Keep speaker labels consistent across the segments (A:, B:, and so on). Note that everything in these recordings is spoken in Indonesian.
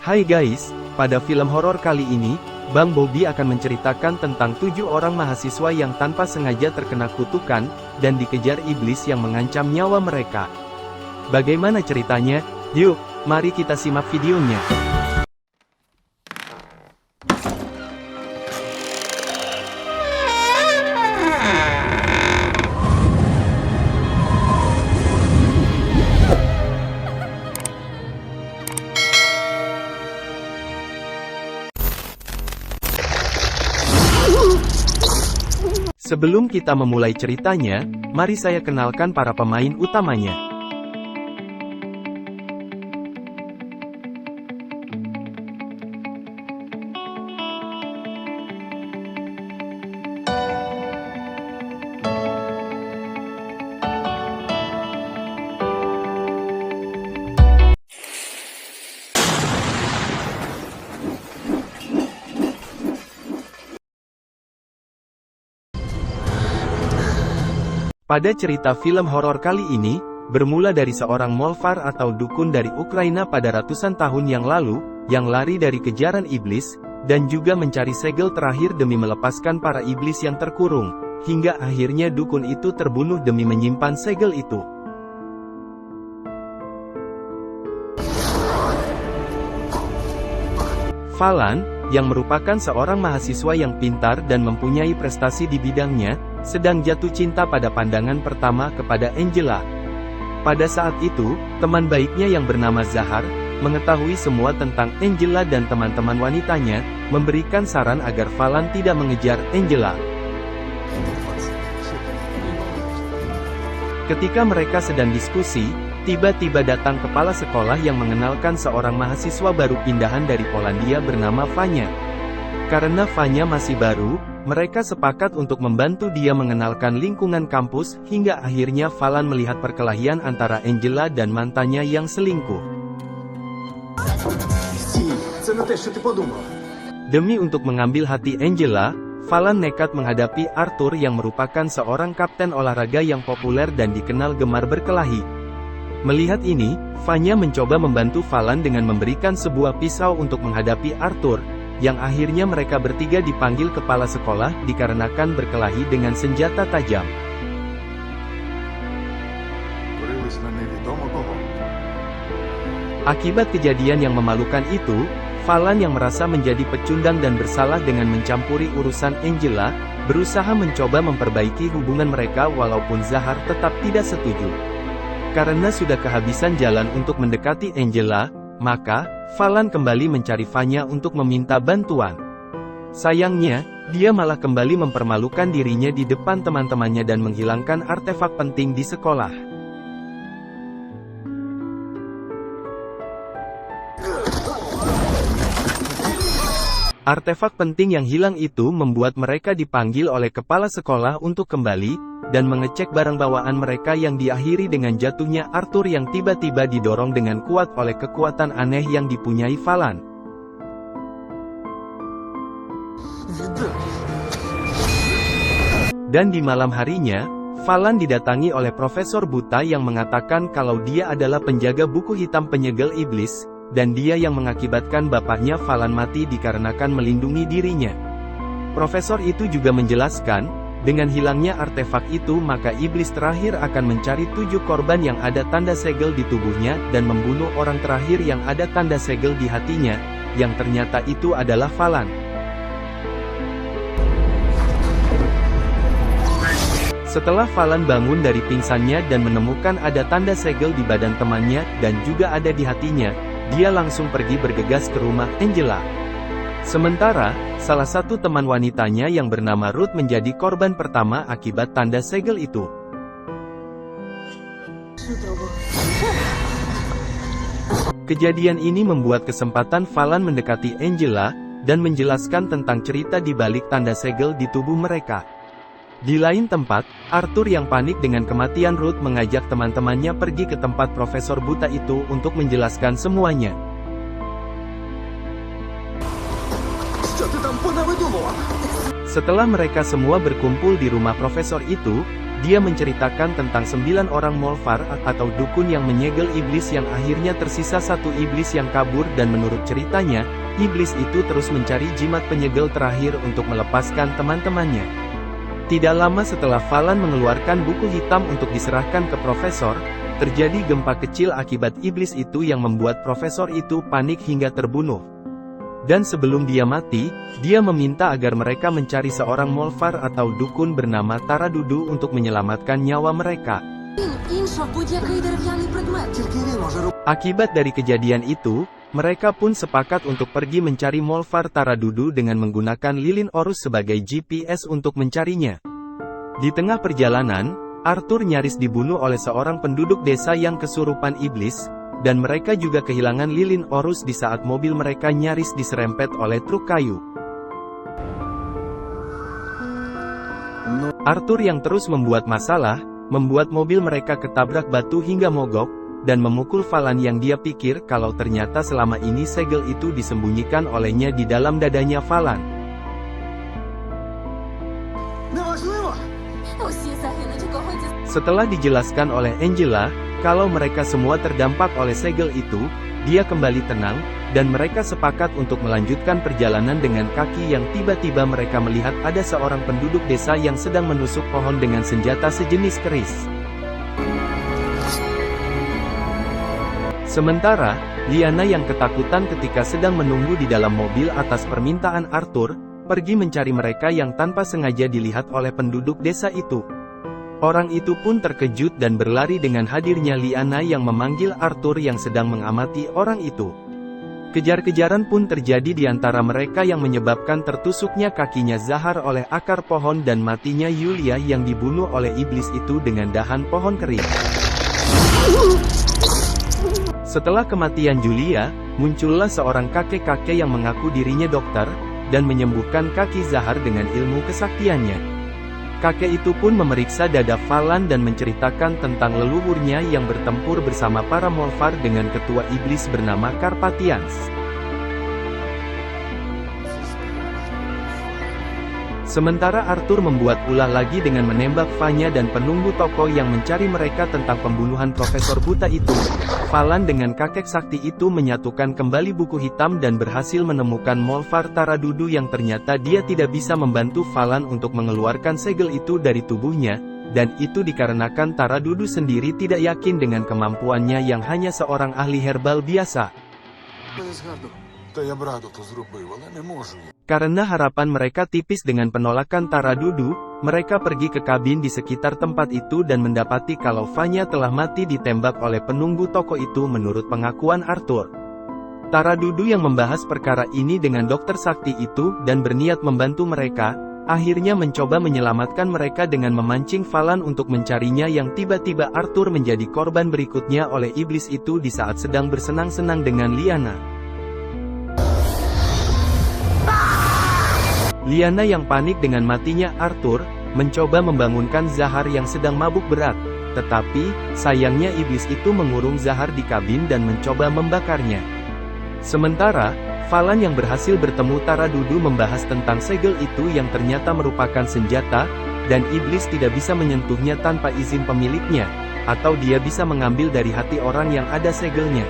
A: Hai guys, pada film horor kali ini, Bang Bobby akan menceritakan tentang 7 orang mahasiswa yang tanpa sengaja terkena kutukan, dan dikejar iblis yang mengancam nyawa mereka. Bagaimana ceritanya? Yuk, mari kita simak videonya. Sebelum kita memulai ceritanya, mari saya kenalkan para pemain utamanya. Pada cerita film horor kali ini, bermula dari seorang Molvar atau dukun dari Ukraina pada ratusan tahun yang lalu, yang lari dari kejaran iblis, dan juga mencari segel terakhir demi melepaskan para iblis yang terkurung, hingga akhirnya dukun itu terbunuh demi menyimpan segel itu. Falan, yang merupakan seorang mahasiswa yang pintar dan mempunyai prestasi di bidangnya, sedang jatuh cinta pada pandangan pertama kepada Angela. Pada saat itu, teman baiknya yang bernama Zahar, mengetahui semua tentang Angela dan teman-teman wanitanya, memberikan saran agar Falan tidak mengejar Angela. Ketika mereka sedang diskusi, tiba-tiba datang kepala sekolah yang mengenalkan seorang mahasiswa baru pindahan dari Polandia bernama Vanya. Karena Vanya masih baru, mereka sepakat untuk membantu dia mengenalkan lingkungan kampus, hingga akhirnya Falan melihat perkelahian antara Angela dan mantannya yang selingkuh. Demi untuk mengambil hati Angela, Falan nekat menghadapi Arthur yang merupakan seorang kapten olahraga yang populer dan dikenal gemar berkelahi. Melihat ini, Vanya mencoba membantu Falan dengan memberikan sebuah pisau untuk menghadapi Arthur, yang akhirnya mereka bertiga dipanggil kepala sekolah dikarenakan berkelahi dengan senjata tajam. Akibat kejadian yang memalukan itu, Falan yang merasa menjadi pecundang dan bersalah dengan mencampuri urusan Angela, berusaha mencoba memperbaiki hubungan mereka walaupun Zahar tetap tidak setuju. Karena sudah kehabisan jalan untuk mendekati Angela, maka, Falan kembali mencari Vanya untuk meminta bantuan. Sayangnya, dia malah kembali mempermalukan dirinya di depan teman-temannya dan menghilangkan artefak penting di sekolah. Artefak penting yang hilang itu membuat mereka dipanggil oleh kepala sekolah untuk kembali, dan mengecek barang bawaan mereka yang diakhiri dengan jatuhnya Arthur yang tiba-tiba didorong dengan kuat oleh kekuatan aneh yang dipunyai Falan. Dan di malam harinya, Falan didatangi oleh Profesor Buta yang mengatakan kalau dia adalah penjaga buku hitam penyegel iblis, dan dia yang mengakibatkan bapaknya Falan mati dikarenakan melindungi dirinya. Profesor itu juga menjelaskan, dengan hilangnya artefak itu maka iblis terakhir akan mencari 7 korban yang ada tanda segel di tubuhnya dan membunuh orang terakhir yang ada tanda segel di hatinya, yang ternyata itu adalah Falan. Setelah Falan bangun dari pingsannya dan menemukan ada tanda segel di badan temannya dan juga ada di hatinya, dia langsung pergi bergegas ke rumah Angela. Sementara, salah satu teman wanitanya yang bernama Ruth menjadi korban pertama akibat tanda segel itu. Kejadian ini membuat kesempatan Falan mendekati Angela, dan menjelaskan tentang cerita di balik tanda segel di tubuh mereka. Di lain tempat, Arthur yang panik dengan kematian Ruth mengajak teman-temannya pergi ke tempat Profesor Buta itu untuk menjelaskan semuanya. Setelah mereka semua berkumpul di rumah profesor itu, dia menceritakan tentang 9 orang Molfar atau dukun yang menyegel iblis yang akhirnya tersisa satu iblis yang kabur dan menurut ceritanya, iblis itu terus mencari jimat penyegel terakhir untuk melepaskan teman-temannya. Tidak lama setelah Falan mengeluarkan buku hitam untuk diserahkan ke profesor, terjadi gempa kecil akibat iblis itu yang membuat profesor itu panik hingga terbunuh. Dan sebelum dia mati, dia meminta agar mereka mencari seorang Molfar atau dukun bernama Taradudu untuk menyelamatkan nyawa mereka. Akibat dari kejadian itu, mereka pun sepakat untuk pergi mencari Molfar Taradudu dengan menggunakan lilin Orus sebagai GPS untuk mencarinya. Di tengah perjalanan, Arthur nyaris dibunuh oleh seorang penduduk desa yang kesurupan iblis, dan mereka juga kehilangan lilin Orus di saat mobil mereka nyaris diserempet oleh truk kayu. Arthur yang terus membuat masalah, membuat mobil mereka ketabrak batu hingga mogok, dan memukul Falan yang dia pikir kalau ternyata selama ini segel itu disembunyikan olehnya di dalam dadanya Falan. Setelah dijelaskan oleh Angela, kalau mereka semua terdampak oleh segel itu, dia kembali tenang, dan mereka sepakat untuk melanjutkan perjalanan dengan kaki yang tiba-tiba mereka melihat ada seorang penduduk desa yang sedang menusuk pohon dengan senjata sejenis keris. Sementara, Liana yang ketakutan ketika sedang menunggu di dalam mobil atas permintaan Arthur, pergi mencari mereka yang tanpa sengaja dilihat oleh penduduk desa itu. Orang itu pun terkejut dan berlari dengan hadirnya Liana yang memanggil Arthur yang sedang mengamati orang itu. Kejar-kejaran pun terjadi di antara mereka yang menyebabkan tertusuknya kakinya Zahar oleh akar pohon dan matinya Yulia yang dibunuh oleh iblis itu dengan dahan pohon kering. Setelah kematian Julia, muncullah seorang kakek-kakek yang mengaku dirinya dokter, dan menyembuhkan kaki Zahar dengan ilmu kesaktiannya. Kakek itu pun memeriksa dada Falan dan menceritakan tentang leluhurnya yang bertempur bersama para Molfar dengan ketua iblis bernama Carpathians. Sementara Arthur membuat ulah lagi dengan menembak Fanya dan penunggu toko yang mencari mereka tentang pembunuhan Profesor Buta itu, Falan dengan kakek sakti itu menyatukan kembali buku hitam dan berhasil menemukan Molfar Taradudu yang ternyata dia tidak bisa membantu Falan untuk mengeluarkan segel itu dari tubuhnya, dan itu dikarenakan Taradudu sendiri tidak yakin dengan kemampuannya yang hanya seorang ahli herbal biasa. Karena harapan mereka tipis dengan penolakan Taradudu, mereka pergi ke kabin di sekitar tempat itu dan mendapati kalau Fanya telah mati ditembak oleh penunggu toko itu menurut pengakuan Arthur. Taradudu yang membahas perkara ini dengan dokter sakti itu dan berniat membantu mereka, akhirnya mencoba menyelamatkan mereka dengan memancing Falan untuk mencarinya yang tiba-tiba Arthur menjadi korban berikutnya oleh iblis itu di saat sedang bersenang-senang dengan Liana. Liana yang panik dengan matinya Arthur, mencoba membangunkan Zahar yang sedang mabuk berat, tetapi, sayangnya iblis itu mengurung Zahar di kabin dan mencoba membakarnya. Sementara, Falan yang berhasil bertemu Taradudu membahas tentang segel itu yang ternyata merupakan senjata, dan iblis tidak bisa menyentuhnya tanpa izin pemiliknya, atau dia bisa mengambil dari hati orang yang ada segelnya.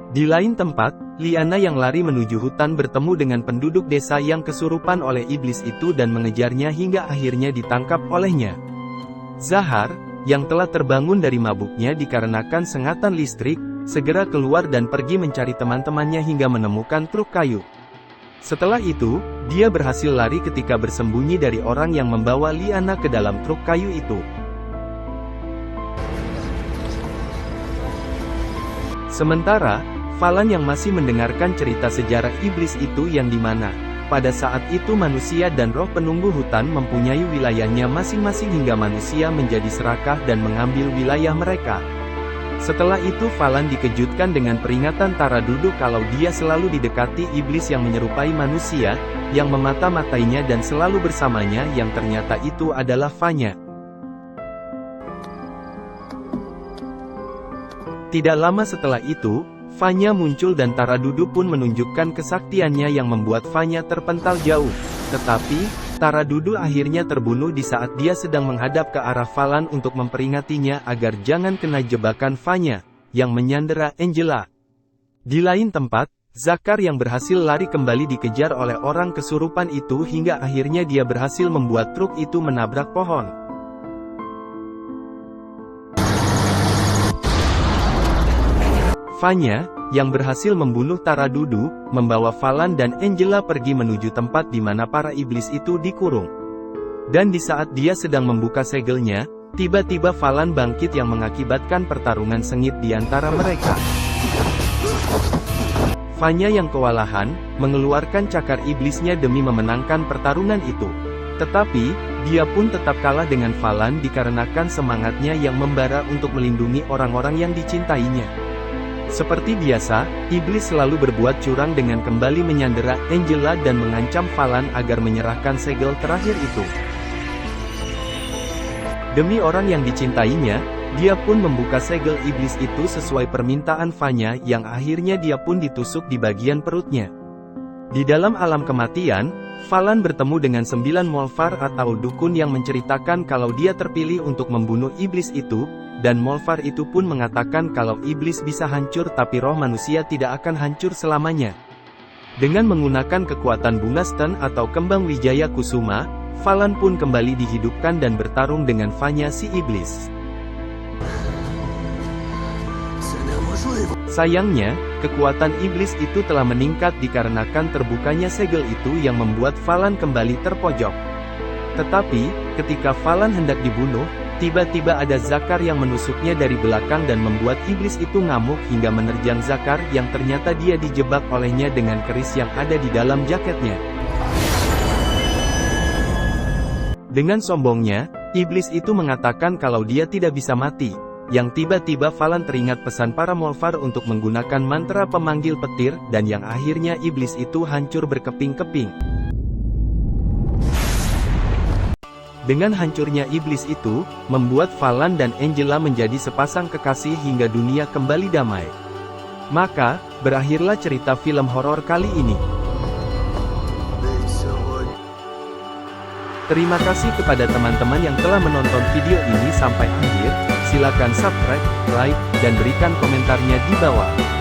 A: Di lain tempat, Liana yang lari menuju hutan bertemu dengan penduduk desa yang kesurupan oleh iblis itu dan mengejarnya hingga akhirnya ditangkap olehnya. Zahar, yang telah terbangun dari mabuknya dikarenakan sengatan listrik, segera keluar dan pergi mencari teman-temannya hingga menemukan truk kayu. Setelah itu, dia berhasil lari ketika bersembunyi dari orang yang membawa Liana ke dalam truk kayu itu. Sementara, Falan yang masih mendengarkan cerita sejarah iblis itu yang dimana, pada saat itu manusia dan roh penunggu hutan mempunyai wilayahnya masing-masing hingga manusia menjadi serakah dan mengambil wilayah mereka. Setelah itu Falan dikejutkan dengan peringatan Taradudu kalau dia selalu didekati iblis yang menyerupai manusia, yang memata-matainya dan selalu bersamanya yang ternyata itu adalah Fanya. Tidak lama setelah itu, Fanya muncul dan Taradudu pun menunjukkan kesaktiannya yang membuat Fanya terpental jauh. Tetapi, Taradudu akhirnya terbunuh di saat dia sedang menghadap ke arah Falan untuk memperingatinya agar jangan kena jebakan Vanya, yang menyandera Angela. Di lain tempat, Zakar yang berhasil lari kembali dikejar oleh orang kesurupan itu hingga akhirnya dia berhasil membuat truk itu menabrak pohon. Vanya, yang berhasil membunuh Taradudu, membawa Falan dan Angela pergi menuju tempat di mana para iblis itu dikurung. Dan di saat dia sedang membuka segelnya, tiba-tiba Falan bangkit yang mengakibatkan pertarungan sengit di antara mereka. Vanya yang kewalahan, mengeluarkan cakar iblisnya demi memenangkan pertarungan itu. Tetapi, dia pun tetap kalah dengan Falan dikarenakan semangatnya yang membara untuk melindungi orang-orang yang dicintainya. Seperti biasa, iblis selalu berbuat curang dengan kembali menyandera Angela dan mengancam Falan agar menyerahkan segel terakhir itu. Demi orang yang dicintainya, dia pun membuka segel iblis itu sesuai permintaan Vanya yang akhirnya dia pun ditusuk di bagian perutnya. Di dalam alam kematian, Falan bertemu dengan 9 Molfar atau dukun yang menceritakan kalau dia terpilih untuk membunuh iblis itu, dan Molfar itu pun mengatakan kalau iblis bisa hancur tapi roh manusia tidak akan hancur selamanya. Dengan menggunakan kekuatan bunga Sten atau kembang Wijaya Kusuma, Falan pun kembali dihidupkan dan bertarung dengan Vanya si iblis. Sayangnya, kekuatan iblis itu telah meningkat dikarenakan terbukanya segel itu yang membuat Falan kembali terpojok. Tetapi, ketika Falan hendak dibunuh, tiba-tiba ada Zakar yang menusuknya dari belakang dan membuat iblis itu ngamuk hingga menerjang Zakar yang ternyata dia dijebak olehnya dengan keris yang ada di dalam jaketnya. Dengan sombongnya, iblis itu mengatakan kalau dia tidak bisa mati. Yang tiba-tiba Falan teringat pesan para Molfar untuk menggunakan mantra pemanggil petir, dan yang akhirnya iblis itu hancur berkeping-keping. Dengan hancurnya iblis itu, membuat Falan dan Angela menjadi sepasang kekasih hingga dunia kembali damai. Maka, berakhirlah cerita film horor kali ini. Terima kasih kepada teman-teman yang telah menonton video ini sampai akhir. Silakan subscribe, like, dan berikan komentarnya di bawah.